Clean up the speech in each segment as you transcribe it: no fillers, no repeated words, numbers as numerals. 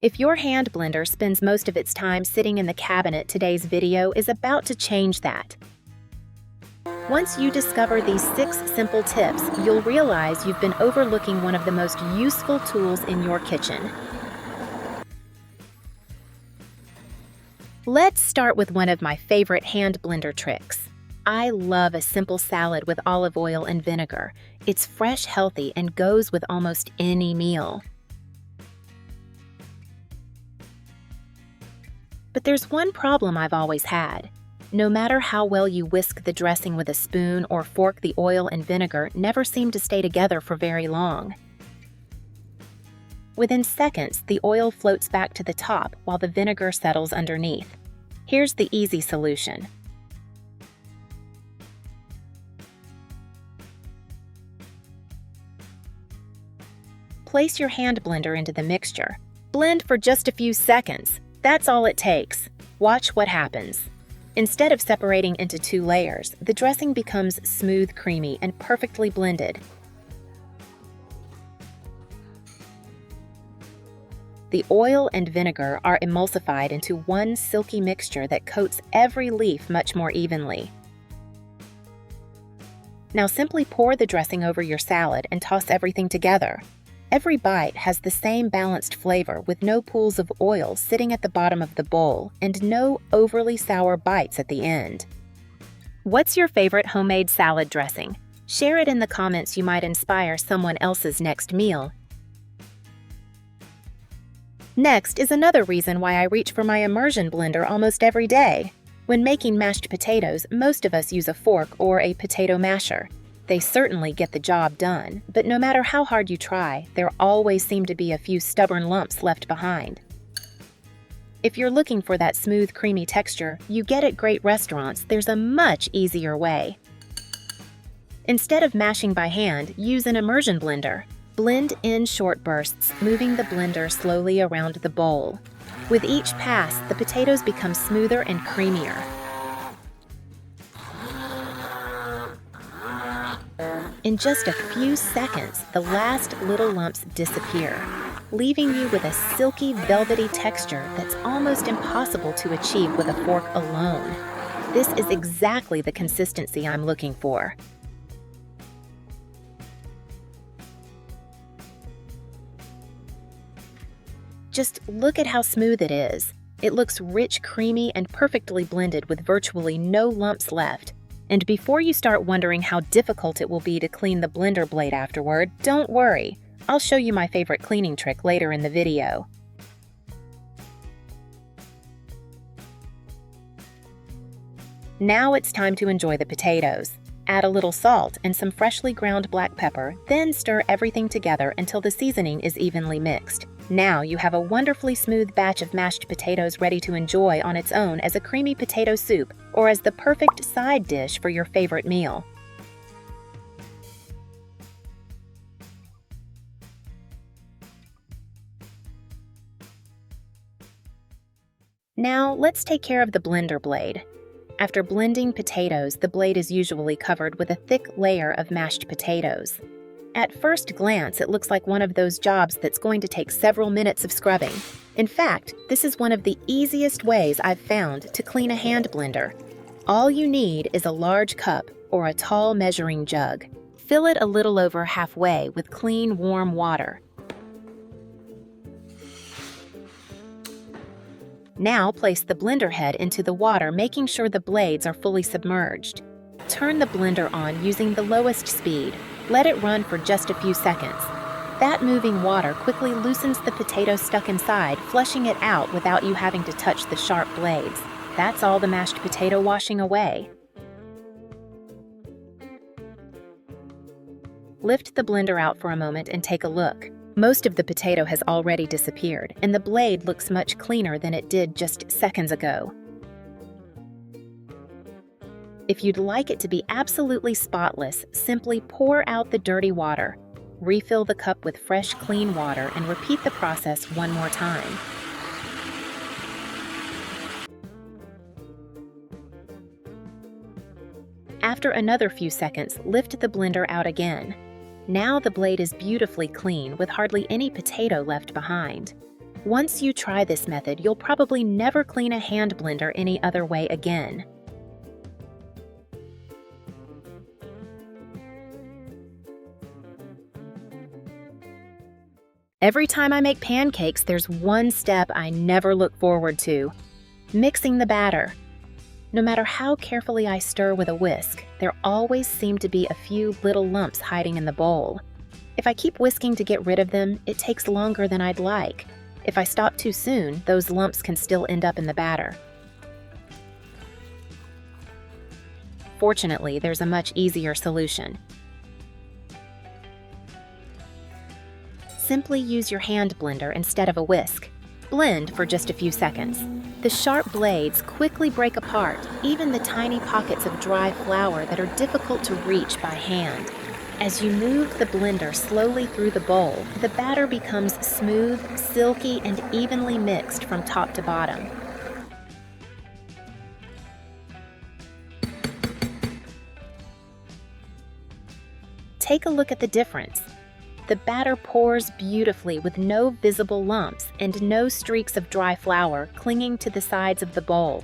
If your hand blender spends most of its time sitting in the cabinet, today's video is about to change that. Once you discover these 6 simple tips, you'll realize you've been overlooking one of the most useful tools in your kitchen. Let's start with one of my favorite hand blender tricks. I love a simple salad with olive oil and vinegar. It's fresh, healthy, and goes with almost any meal. But there's one problem I've always had. No matter how well you whisk the dressing with a spoon or fork, the oil and vinegar never seem to stay together for very long. Within seconds, the oil floats back to the top while the vinegar settles underneath. Here's the easy solution. Place your hand blender into the mixture. Blend for just a few seconds. That's all it takes. Watch what happens. Instead of separating into 2 layers, the dressing becomes smooth, creamy, and perfectly blended. The oil and vinegar are emulsified into one silky mixture that coats every leaf much more evenly. Now simply pour the dressing over your salad and toss everything together. Every bite has the same balanced flavor with no pools of oil sitting at the bottom of the bowl and no overly sour bites at the end. What's your favorite homemade salad dressing? Share it in the comments. You might inspire someone else's next meal. Next is another reason why I reach for my immersion blender almost every day. When making mashed potatoes, most of us use a fork or a potato masher. They certainly get the job done, but no matter how hard you try, there always seem to be a few stubborn lumps left behind. If you're looking for that smooth, creamy texture you get at great restaurants, there's a much easier way. Instead of mashing by hand, use an immersion blender. Blend in short bursts, moving the blender slowly around the bowl. With each pass, the potatoes become smoother and creamier. In just a few seconds, the last little lumps disappear, leaving you with a silky, velvety texture that's almost impossible to achieve with a fork alone. This is exactly the consistency I'm looking for. Just look at how smooth it is. It looks rich, creamy, and perfectly blended with virtually no lumps left. And before you start wondering how difficult it will be to clean the blender blade afterward, don't worry. I'll show you my favorite cleaning trick later in the video. Now it's time to enjoy the potatoes. Add a little salt and some freshly ground black pepper, then stir everything together until the seasoning is evenly mixed. Now you have a wonderfully smooth batch of mashed potatoes ready to enjoy on its own as a creamy potato soup or as the perfect side dish for your favorite meal. Now let's take care of the blender blade. After blending potatoes, the blade is usually covered with a thick layer of mashed potatoes. At first glance, it looks like one of those jobs that's going to take several minutes of scrubbing. In fact, this is one of the easiest ways I've found to clean a hand blender. All you need is a large cup or a tall measuring jug. Fill it a little over halfway with clean, warm water. Now place the blender head into the water, making sure the blades are fully submerged. Turn the blender on using the lowest speed. Let it run for just a few seconds. That moving water quickly loosens the potato stuck inside, flushing it out without you having to touch the sharp blades. That's all the mashed potato washing away. Lift the blender out for a moment and take a look. Most of the potato has already disappeared, and the blade looks much cleaner than it did just seconds ago. If you'd like it to be absolutely spotless, simply pour out the dirty water. Refill the cup with fresh, clean water and repeat the process one more time. After another few seconds, lift the blender out again. Now the blade is beautifully clean with hardly any potato left behind. Once you try this method, you'll probably never clean a hand blender any other way again. Every time I make pancakes, there's one step I never look forward to: mixing the batter. No matter how carefully I stir with a whisk, there always seem to be a few little lumps hiding in the bowl. If I keep whisking to get rid of them, it takes longer than I'd like. If I stop too soon, those lumps can still end up in the batter. Fortunately, there's a much easier solution. Simply use your hand blender instead of a whisk. Blend for just a few seconds. The sharp blades quickly break apart even the tiny pockets of dry flour that are difficult to reach by hand. As you move the blender slowly through the bowl, the batter becomes smooth, silky, and evenly mixed from top to bottom. Take a look at the difference. The batter pours beautifully with no visible lumps and no streaks of dry flour clinging to the sides of the bowl.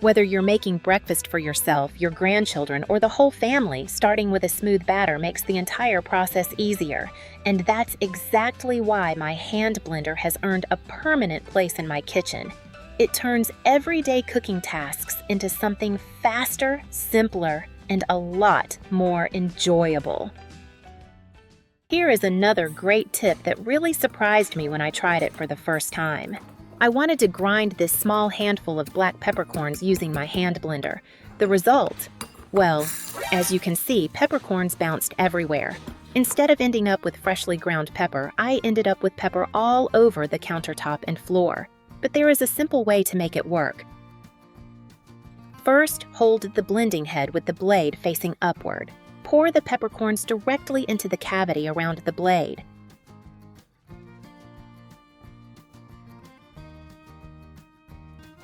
Whether you're making breakfast for yourself, your grandchildren, or the whole family, starting with a smooth batter makes the entire process easier. And that's exactly why my hand blender has earned a permanent place in my kitchen. It turns everyday cooking tasks into something faster, simpler, and a lot more enjoyable. Here is another great tip that really surprised me when I tried it for the first time. I wanted to grind this small handful of black peppercorns using my hand blender. The result? Well, as you can see, peppercorns bounced everywhere. Instead of ending up with freshly ground pepper, I ended up with pepper all over the countertop and floor. But there is a simple way to make it work. First, hold the blending head with the blade facing upward. Pour the peppercorns directly into the cavity around the blade.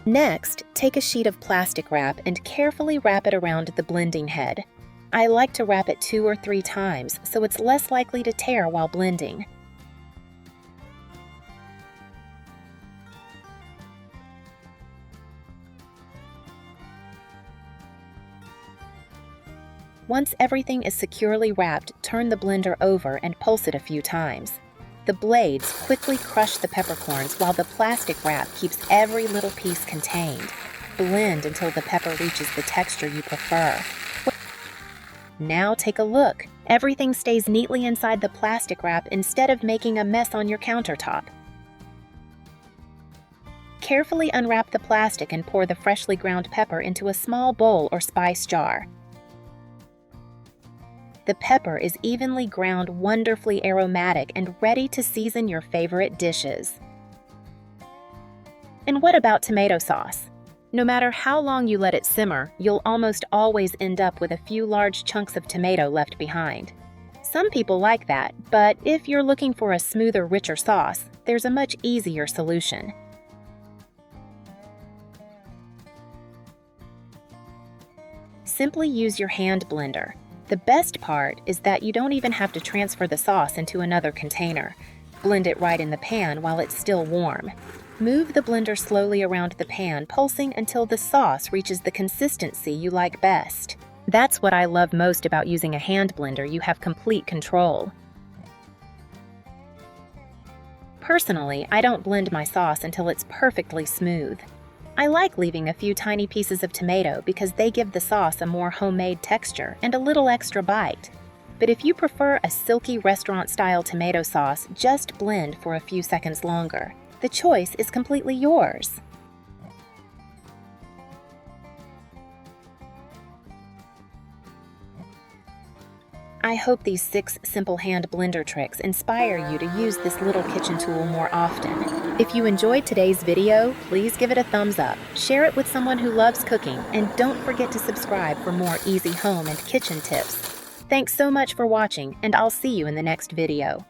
Next, take a sheet of plastic wrap and carefully wrap it around the blending head. I like to wrap it 2 or 3 times so it's less likely to tear while blending. Once everything is securely wrapped, turn the blender over and pulse it a few times. The blades quickly crush the peppercorns while the plastic wrap keeps every little piece contained. Blend until the pepper reaches the texture you prefer. Now take a look. Everything stays neatly inside the plastic wrap instead of making a mess on your countertop. Carefully unwrap the plastic and pour the freshly ground pepper into a small bowl or spice jar. The pepper is evenly ground, wonderfully aromatic, and ready to season your favorite dishes. And what about tomato sauce? No matter how long you let it simmer, you'll almost always end up with a few large chunks of tomato left behind. Some people like that, but if you're looking for a smoother, richer sauce, there's a much easier solution. Simply use your hand blender. The best part is that you don't even have to transfer the sauce into another container. Blend it right in the pan while it's still warm. Move the blender slowly around the pan, pulsing until the sauce reaches the consistency you like best. That's what I love most about using a hand blender. You have complete control. Personally, I don't blend my sauce until it's perfectly smooth. I like leaving a few tiny pieces of tomato because they give the sauce a more homemade texture and a little extra bite. But if you prefer a silky restaurant-style tomato sauce, just blend for a few seconds longer. The choice is completely yours. I hope these 6 simple hand blender tricks inspire you to use this little kitchen tool more often. If you enjoyed today's video, please give it a thumbs up, share it with someone who loves cooking, and don't forget to subscribe for more easy home and kitchen tips. Thanks so much for watching, and I'll see you in the next video.